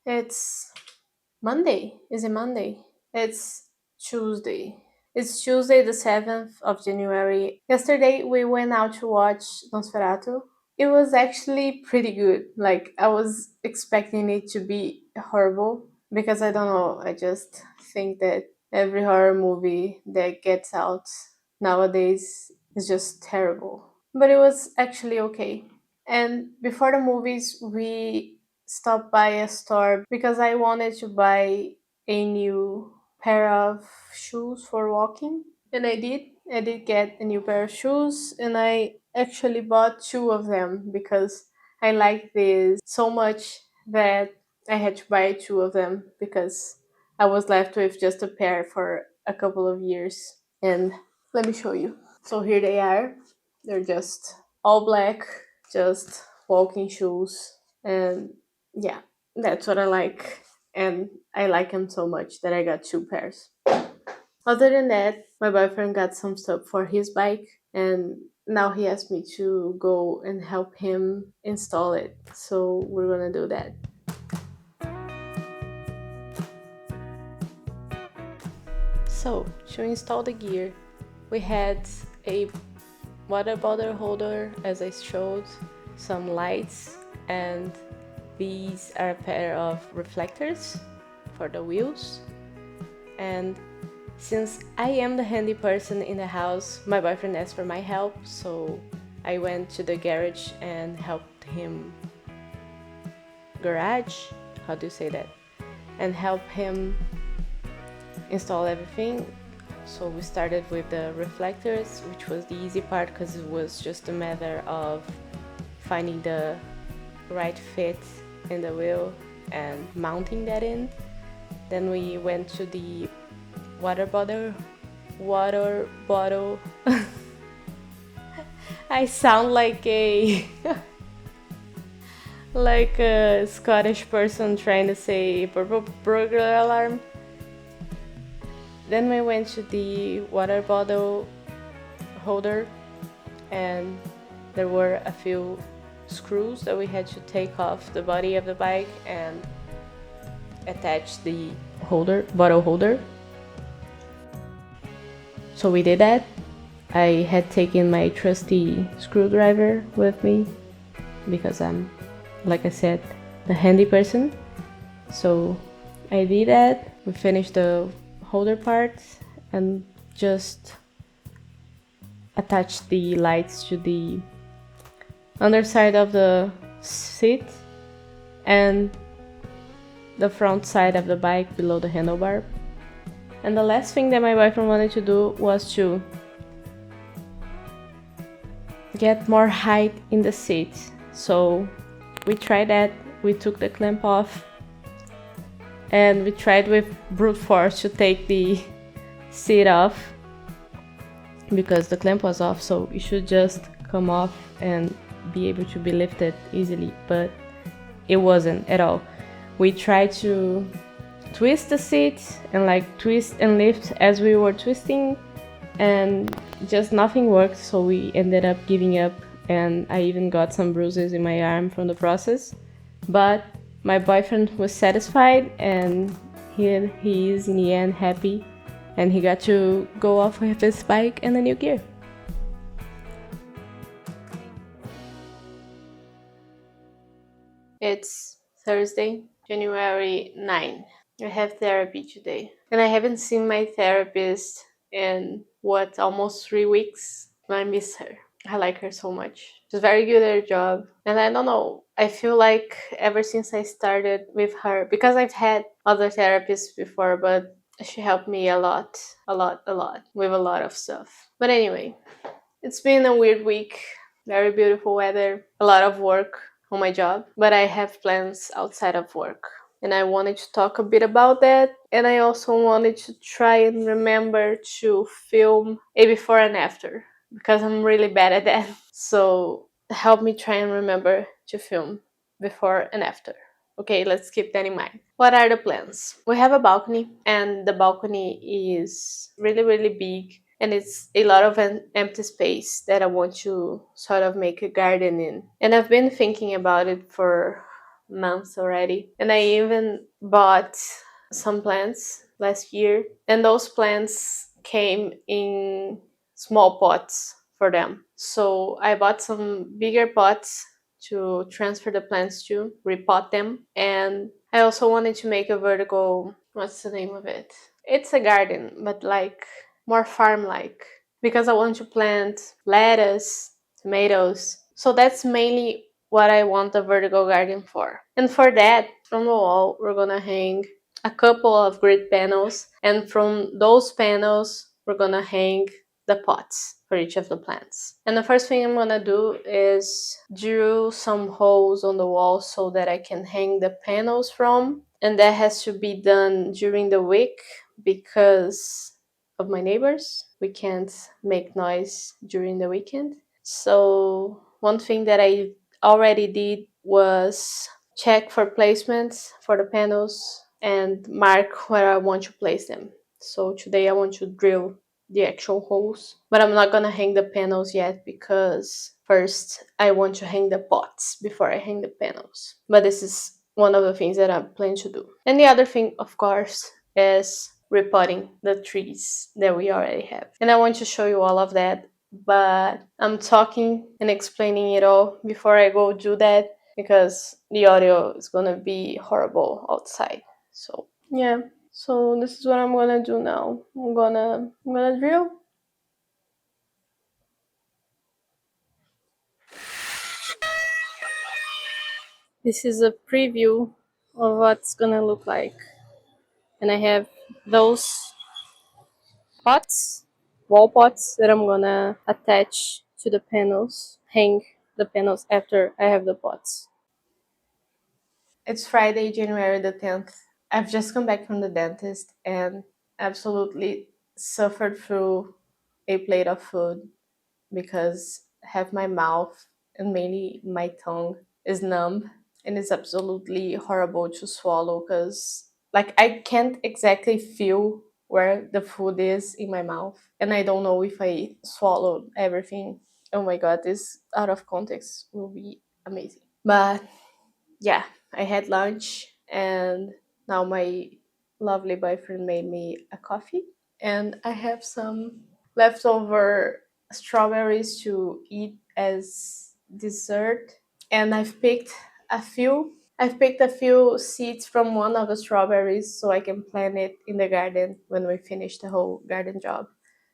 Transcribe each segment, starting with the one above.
It's Monday. Is it Monday? It's Tuesday. It's Tuesday, the 7th of January. Yesterday, we went out to watch Nosferatu. It was actually pretty good. Like, I was expecting it to be horrible because I don't know. I just think that every horror movie that gets out nowadays is just terrible. But it was actually okay. And before the movies, we stopped by a store because I wanted to buy a new pair of shoes for walking. And I did. I did get a new pair of shoes, and I actually bought two of them because I like this so much that I had to buy two of them because I was left with just a pair for a couple of years. And let me show you. So here they are. They're just all black, just walking shoes. And yeah, that's what I like. And I like them so much that I got two pairs. Other than that, my boyfriend got some stuff for his bike, and now he asked me to go and help him install it. So we're gonna do that. So, to install the gear, we had a water bottle holder, as I showed, some lights, and these are a pair of reflectors for the wheels. And since I am the handy person in the house, my boyfriend asked for my help, so I went to the garage and helped him garage, how do you say that? And help him install everything. So we started with the reflectors, which was the easy part because it was just a matter of finding the right fit in the wheel and mounting that in. Then we went to the water bottle. I sound like a like a Scottish person trying to say purple burglar alarm. Then we went to the water bottle holder, and there were a few screws that we had to take off the body of the bike and attach the bottle holder. So we did that. I had taken my trusty screwdriver with me because I'm, like I said, the handy person. So I did that. We finished the holder part and just attached the lights to the underside of the seat and the front side of the bike below the handlebar. And the last thing that my boyfriend wanted to do was to get more height in the seat. So we tried that. We took the clamp off and we tried with brute force to take the seat off because the clamp was off, so it should just come off and be able to be lifted easily, but it wasn't at all. We tried to twist the seat and twist and lift as we were twisting, and just nothing worked, so we ended up giving up, and I even got some bruises in my arm from the process. But my boyfriend was satisfied, and he is in the end happy, and he got to go off with his bike and the new gear. It's Thursday, January 9. I have therapy today, and I haven't seen my therapist in almost 3 weeks. I miss her. I like her so much. She's very good at her job. And I don't know, I feel like ever since I started with her, because I've had other therapists before, but she helped me a lot, with a lot of stuff. But anyway, it's been a weird week. Very beautiful weather, a lot of work on my job, but I have plans outside of work. And I wanted to talk a bit about that. And I also wanted to try and remember to film a before and after because I'm really bad at that. So help me try and remember to film before and after. Okay, let's keep that in mind. What are the plans? We have a balcony, and the balcony is really, really big, and it's a lot of an empty space that I want to sort of make a garden in. And I've been thinking about it for months already. And I even bought some plants last year, and those plants came in small pots for them. So I bought some bigger pots to transfer the plants to, repot them, and I also wanted to make a vertical, what's the name of it? It's a garden, but like more farm like, because I want to plant lettuce, tomatoes. So that's mainly what I want the vertical garden for. And for that, from the wall, we're gonna hang a couple of grid panels, and from those panels, we're gonna hang the pots for each of the plants. And the first thing I'm gonna do is drill some holes on the wall so that I can hang the panels from, and that has to be done during the week because of my neighbors. We can't make noise during the weekend. So one thing that I already did was check for placements for the panels and mark where I want to place them. So today I want to drill the actual holes, but I'm not gonna hang the panels yet because first I want to hang the pots before I hang the panels. But this is one of the things that I plan to do. And the other thing, of course, is repotting the trees that we already have. And I want to show you all of that, but I'm talking and explaining it all before I go do that because the audio is gonna be horrible outside. So yeah. So this is what I'm gonna do now. I'm gonna drill. This is a preview of what's gonna look like. And I have those pots, wall pots that I'm gonna attach to the panels, hang the panels after I have the pots. It's Friday, January the 10th. I've just come back from the dentist and absolutely suffered through a plate of food because half my mouth and mainly my tongue is numb, and it's absolutely horrible to swallow because like I can't exactly feel where the food is in my mouth, and I don't know if I swallowed everything. Oh my god, this out of context will be amazing. But yeah, I had lunch, and now my lovely boyfriend made me a coffee, and I have some leftover strawberries to eat as dessert. And a few I've picked a few seeds from one of the strawberries so I can plant it in the garden when we finish the whole garden job.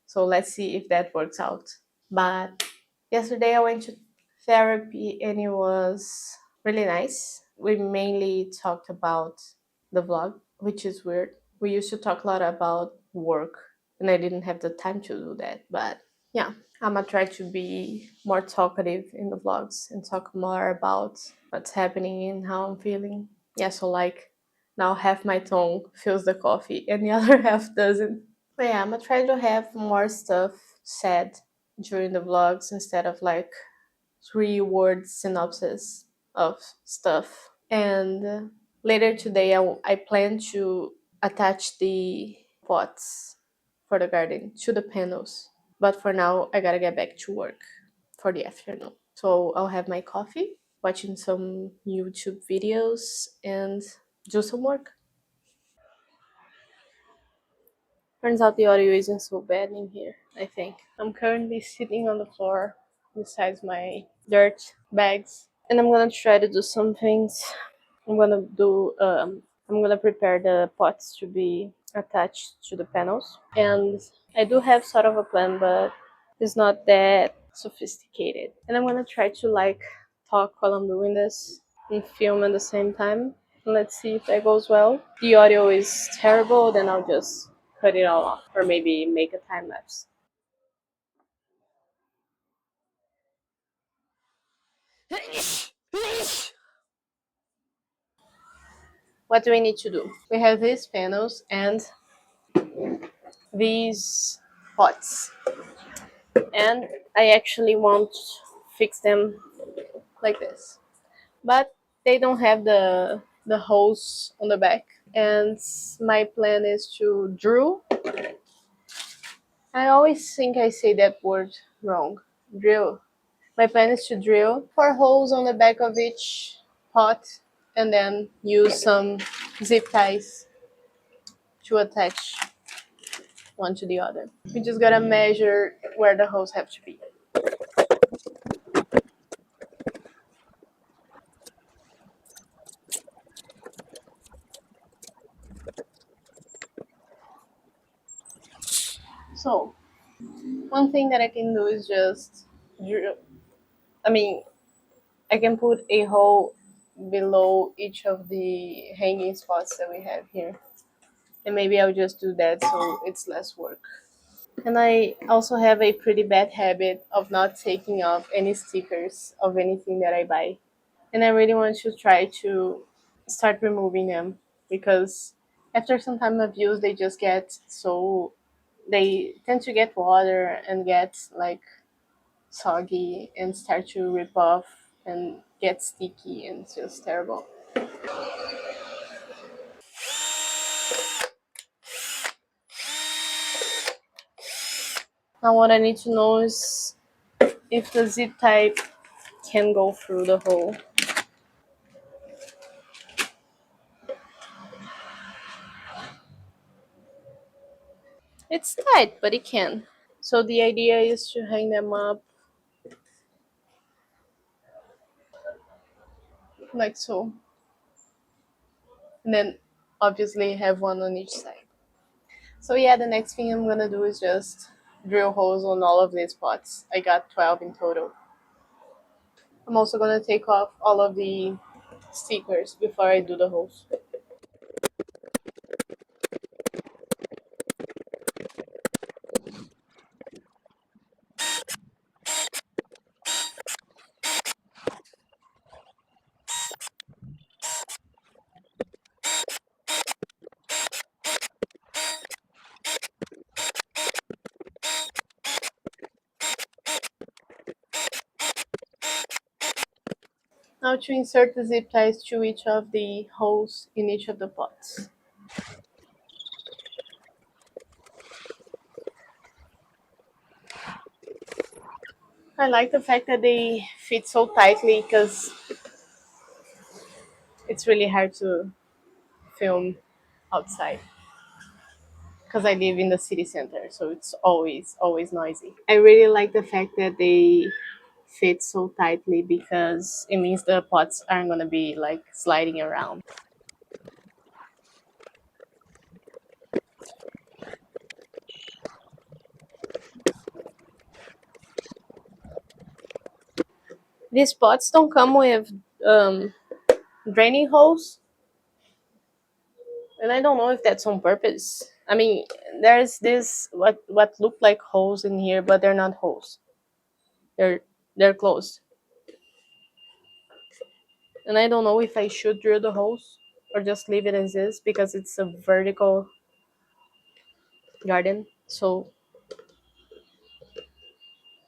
So let's see if that works out. But yesterday I went to therapy and it was really nice. We mainly talked about the vlog, which is weird. We used to talk a lot about work, and I didn't have the time to do that. But yeah, I'm gonna try to be more talkative in the vlogs and talk more about what's happening and how I'm feeling. Yeah, so like now half my tongue feels the coffee and the other half doesn't. But yeah, I'm gonna try to have more stuff said during the vlogs instead of like 3 word synopsis of stuff. And later today, I plan to attach the pots for the garden to the panels. But for now, I gotta get back to work for the afternoon. So I'll have my coffee, watching some YouTube videos, and do some work. Turns out the audio isn't so bad in here, I think. I'm currently sitting on the floor besides my dirt bags, and I'm gonna try to do some things. I'm gonna prepare the pots to be attached to the panels, and I do have sort of a plan, but it's not that sophisticated. And I'm gonna try to like talk while I'm doing this and film at the same time. Let's see if that goes well. The audio is terrible, then I'll just cut it all off, or maybe make a time lapse. What do we need to do? We have these panels and these pots, and I actually want to fix them like this, but they don't have the holes on the back. And my plan is to drill. I always think I say that word wrong. Drill. My plan is to drill 4 holes on the back of each pot and then use some zip ties to attach one to the other. We just gotta measure where the holes have to be. So one thing that I can do is just drill. I mean, I can put a hole below each of the hanging spots that we have here. And maybe I'll just do that so it's less work. And I also have a pretty bad habit of not taking off any stickers of anything that I buy. And I really want to try to start removing them because after some time of use, they just get so, they tend to get water and get like soggy and start to rip off and get sticky, and it's just terrible. Now what I need to know is if the zip tie can go through the hole. It's tight, but it can. So the idea is to hang them up like so, and then obviously have one on each side. So yeah, the next thing I'm gonna do is just drill holes on all of these pots. I got 12 in total. I'm also gonna take off all of the stickers before I do the holes. Now to insert the zip ties to each of the holes in each of the pots. I like the fact that they fit so tightly because it's really hard to film outside because I live in the city center, so it's always noisy. I really like the fact that they fit so tightly because it means the pots aren't gonna be like sliding around. These pots don't come with um, draining holes, and I don't know if that's on purpose. I mean, there's this what look like holes in here, but they're not holes. They're they're closed, and I don't know if I should drill the holes or just leave it as is because it's a vertical garden, so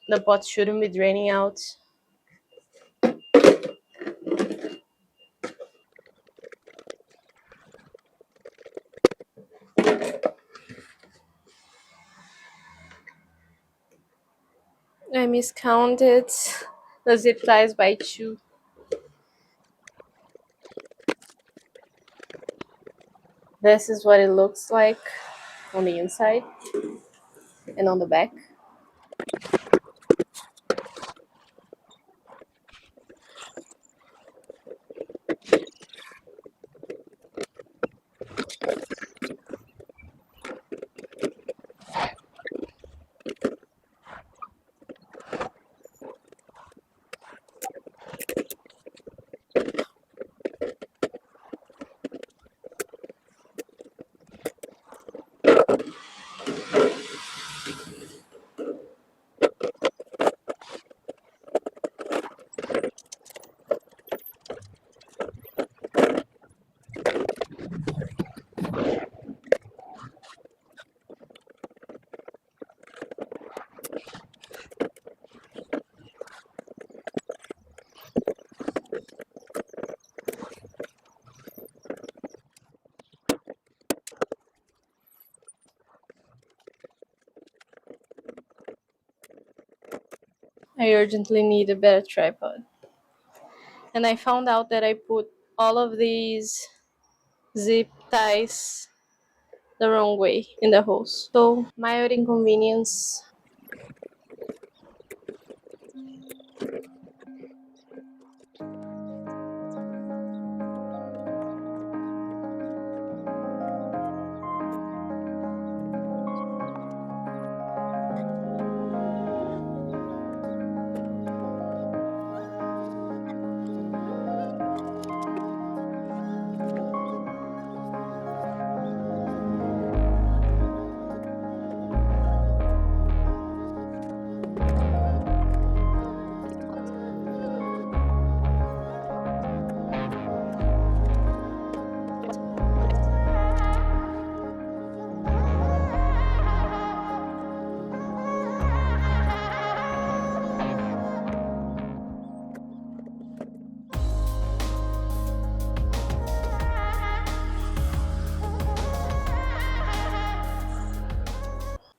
the pot shouldn't be draining out. I miscounted the zip ties by two. This is what it looks like on the inside and on the back. I urgently need a better tripod. And I found out that I put all of these zip ties the wrong way in the hose. So mild inconvenience.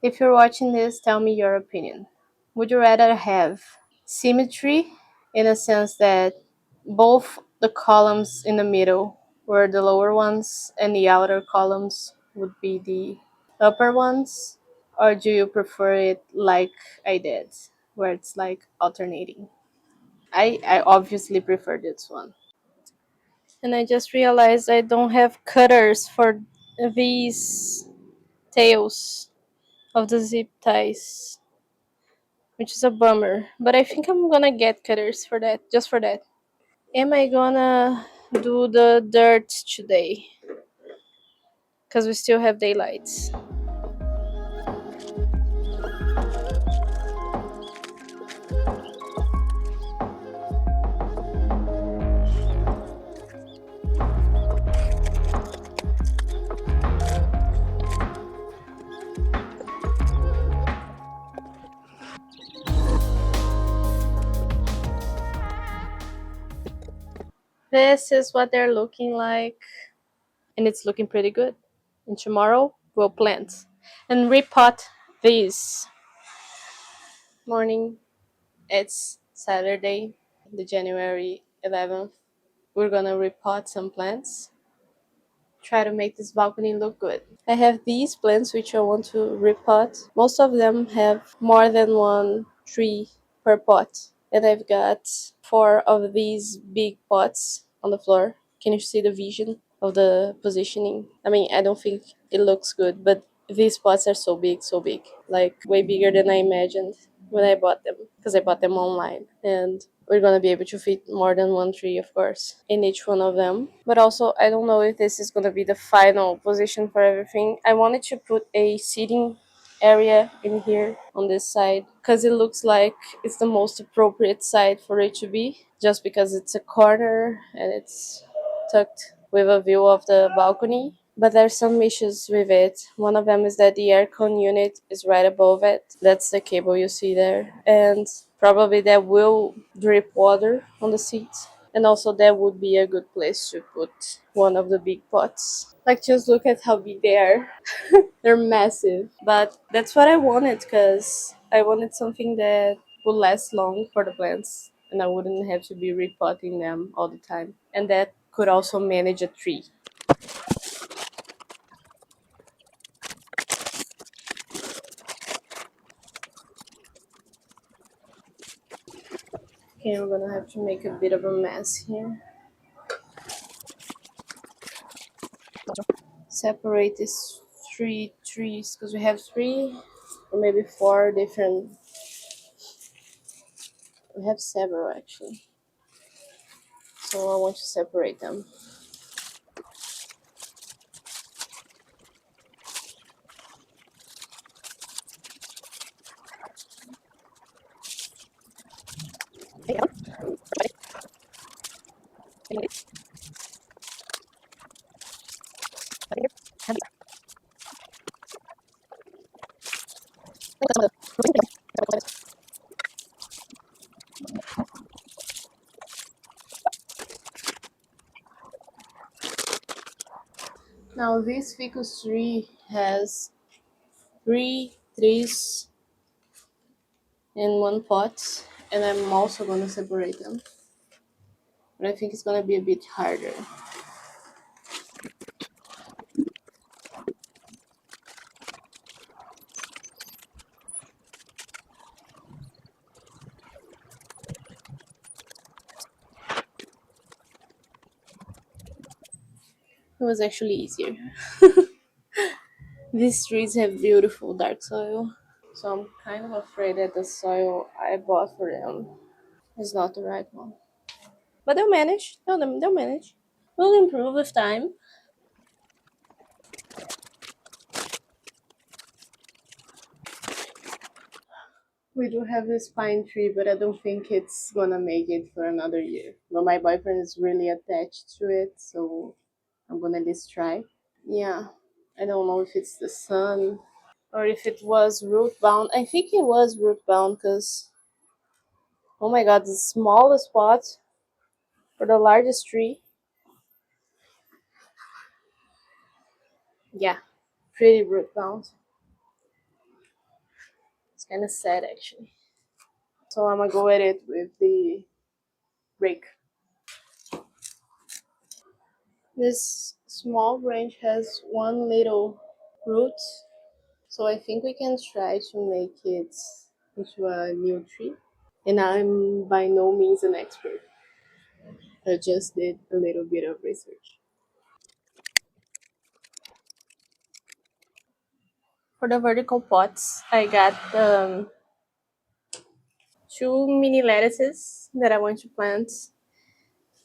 If you're watching this, tell me your opinion. Would you rather have symmetry in a sense that both the columns in the middle were the lower ones and the outer columns would be the upper ones? Or do you prefer it like I did, where it's like alternating? I obviously prefer this one. And I just realized I don't have cutters for these tails of the zip ties, which is a bummer. But I think I'm gonna get cutters for that, just for that. Am I gonna do the dirt today? Because we still have daylights. This is what they're looking like, and it's looking pretty good. And tomorrow we'll plant and repot these. Morning, it's Saturday, the January 11th. We're gonna repot some plants, try to make this balcony look good. I have these plants which I want to repot. Most of them have more than one tree per pot. And I've got four of these big pots on the floor. Can you see the vision of the positioning? I mean, I don't think it looks good, but these pots are so big, like way bigger than I imagined when I bought them, because I bought them online. And we're gonna be able to fit more than one tree, of course, in each one of them. But also, I don't know if this is gonna be the final position for everything. I wanted to put a seating area in here on this side because it looks like it's the most appropriate side for it to be, just because it's a corner and it's tucked with a view of the balcony. But there's some issues with it. One of them is that the aircon unit is right above it. That's the cable you see there. And probably that will drip water on the seats. And also that would be a good place to put one of the big pots. Like, just look at how big they are. They're massive. But that's what I wanted, because I wanted something that would last long for the plants and I wouldn't have to be repotting them all the time. And that could also manage a tree. Okay, we're gonna have to make a bit of a mess here. Separate these three trees because we have three or maybe four different. We have several actually, so I want to separate them. Now this ficus tree has three trees in one pot, and I'm also gonna separate them. but I think it's gonna be a bit harder. It was actually easier. These trees have beautiful dark soil, so I'm kind of afraid that the soil I bought for them is not the right one. But they'll manage. They'll manage. We'll improve with time. We do have this pine tree, but I don't think it's gonna make it for another year. But my boyfriend is really attached to it, so I'm gonna at least try. Yeah, I don't know if it's the sun or if it was root bound. I think it was root bound because, oh my god, the smallest spot for the largest tree. Yeah, pretty root bound. It's kind of sad actually. So I'm gonna go at it with the rake. This small branch has one little root, so I think we can try to make it into a new tree. And I'm by no means an expert. I just did a little bit of research. For the vertical pots, I got two mini lettuces that I want to plant,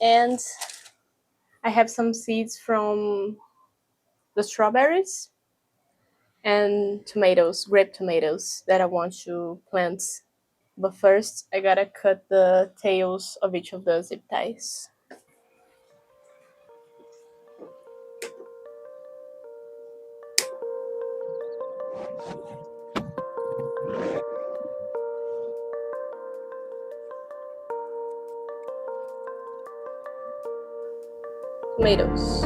and I have some seeds from the strawberries and tomatoes, grape tomatoes that I want to plant. But first, I gotta cut the tails of each of the zip ties. Tomatoes.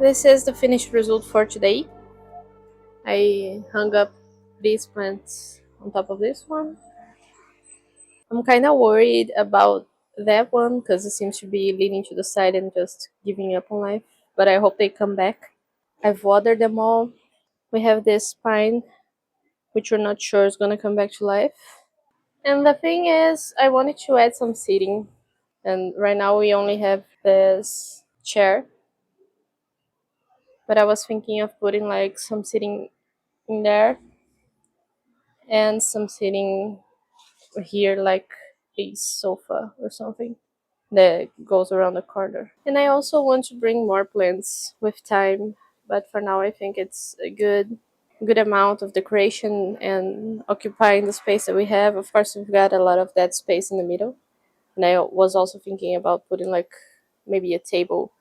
This is the finished result for today. I hung up these plants on top of this one. I'm kind of worried about that one because it seems to be leaning to the side and just giving up on life. But I hope they come back. I've watered them all. We have this pine, which we're not sure is gonna come back to life. And the thing is, I wanted to add some seating. And right now we only have this chair. But I was thinking of putting like some seating in there and some seating here, like a sofa or something that goes around the corner. And I also want to bring more plants with time, but for now I think it's a good amount of decoration and occupying the space that we have. Of course, we've got a lot of that space in the middle. And I was also thinking about putting like maybe a table.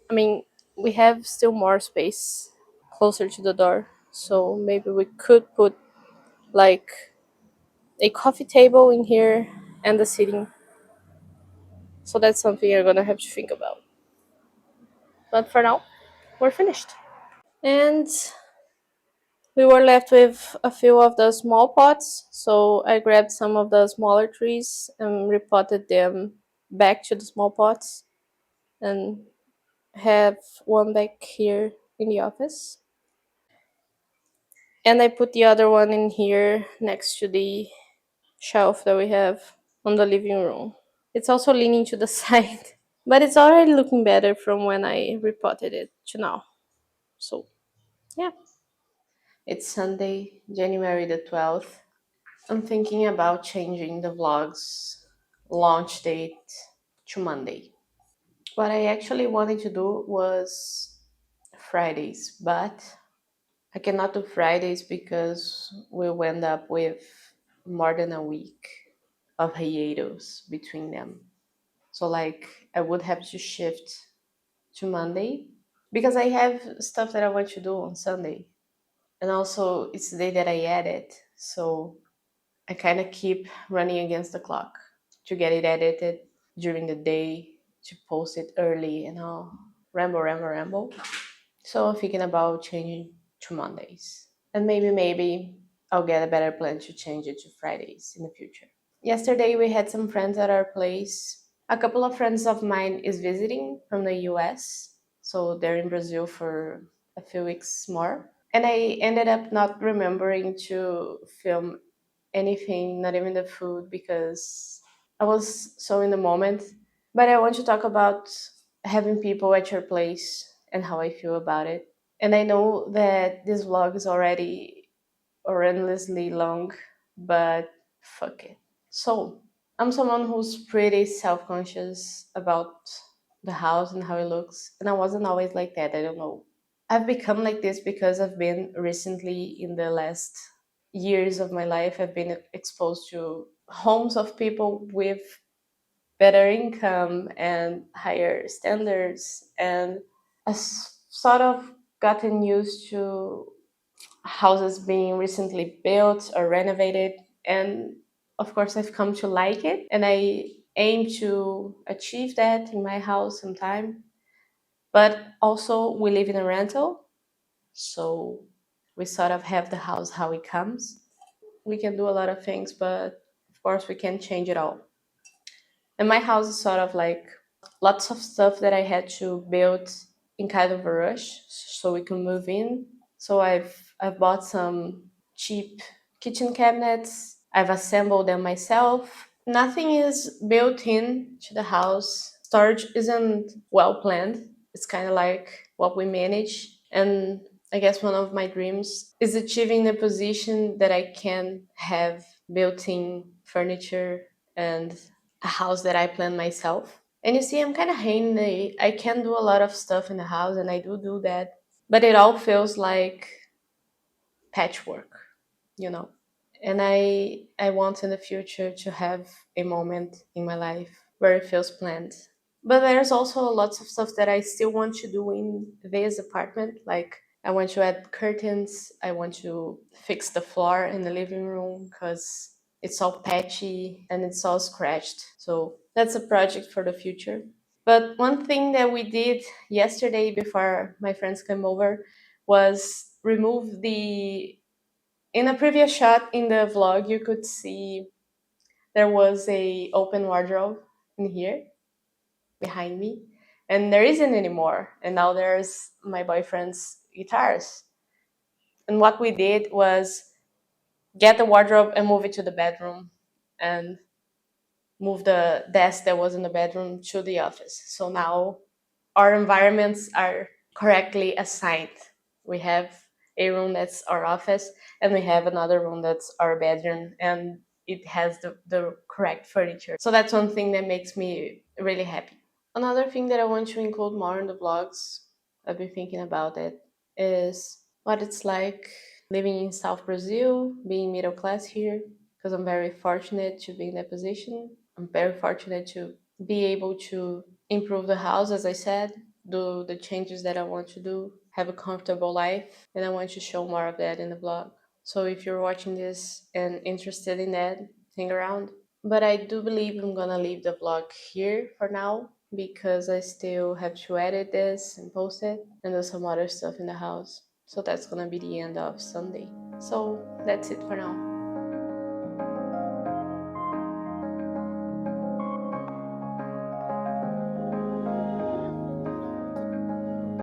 I mean, we have still more space closer to the door, so maybe we could put like a coffee table in here and the seating. So that's something you're gonna have to think about. But for now, we're finished. And we were left with a few of the small pots, so I grabbed some of the smaller trees and repotted them back to the small pots and have one back here in the office. And I put the other one in here next to the shelf that we have on the living room. It's also leaning to the side, but it's already looking better from when I repotted it to now. So, yeah. It's Sunday, January the 12th. I'm thinking about changing the vlog's launch date to Monday. What I actually wanted to do was Fridays, but I cannot do Fridays because we'll end up with more than a week of hiatus between them. So, like, I would have to shift to Monday because I have stuff that I want to do on Sunday. And also, it's the day that I edit. So, I kind of keep running against the clock to get it edited during the day, to post it early, and all ramble, ramble, ramble. So I'm thinking about changing. to Mondays. And maybe I'll get a better plan to change it to Fridays in the future. Yesterday we had some friends at our place. A couple of friends of mine is visiting from the US, so they're in Brazil for a few weeks more. And I ended up not remembering to film anything, not even the food, because I was so in the moment. But I want to talk about having people at your place and how I feel about it. And I know that this vlog is already horrendously long, but fuck it. So, I'm someone who's pretty self conscious about the house and how it looks, and I wasn't always like that. I don't know. I've become like this because I've been recently, in the last years of my life, I've been exposed to homes of people with better income and higher standards, and sort of gotten used to houses being recently built or renovated. And of course, I've come to like it, and I aim to achieve that in my house sometime. But also, we live in a rental, so we sort of have the house how it comes. We can do a lot of things, but of course, we can't change it all. And my house is sort of like lots of stuff that I had to build in kind of a rush so we can move in. So I've bought some cheap kitchen cabinets. I've assembled them myself. Nothing is built in to the house. Storage isn't well planned. It's kind of like what we manage. And I guess one of my dreams is achieving the position that I can have built-in furniture and a house that I plan myself. And you see, I'm kind of handy. I can do a lot of stuff in the house, and I do that. But it all feels like patchwork, you know. And I want in the future to have a moment in my life where it feels planned. But there's also lots of stuff that I still want to do in this apartment. Like, I want to add curtains. I want to fix the floor in the living room because it's all patchy and it's all scratched. So that's a project for the future. But one thing that we did yesterday before my friends came over was remove the. In a previous shot in the vlog, you could see there was a open wardrobe in here behind me, and there isn't anymore. And now there's my boyfriend's guitars. And what we did was get the wardrobe and move it to the bedroom, and move the desk that was in the bedroom to the office. So now our environments are correctly assigned. We have a room that's our office, and we have another room that's our bedroom, and it has the correct furniture. So that's one thing that makes me really happy. Another thing that I want to include more in the vlogs, I've been thinking about it, is what it's like living in South Brazil, being middle class here, because I'm very fortunate to be in that position. I'm very fortunate to be able to improve the house, as I said, do the changes that I want to do, have a comfortable life, and I want to show more of that in the vlog. So if you're watching this and interested in that, hang around. But I do believe I'm gonna leave the vlog here for now because I still have to edit this and post it and do some other stuff in the house. So that's gonna be the end of Sunday. So that's it for now.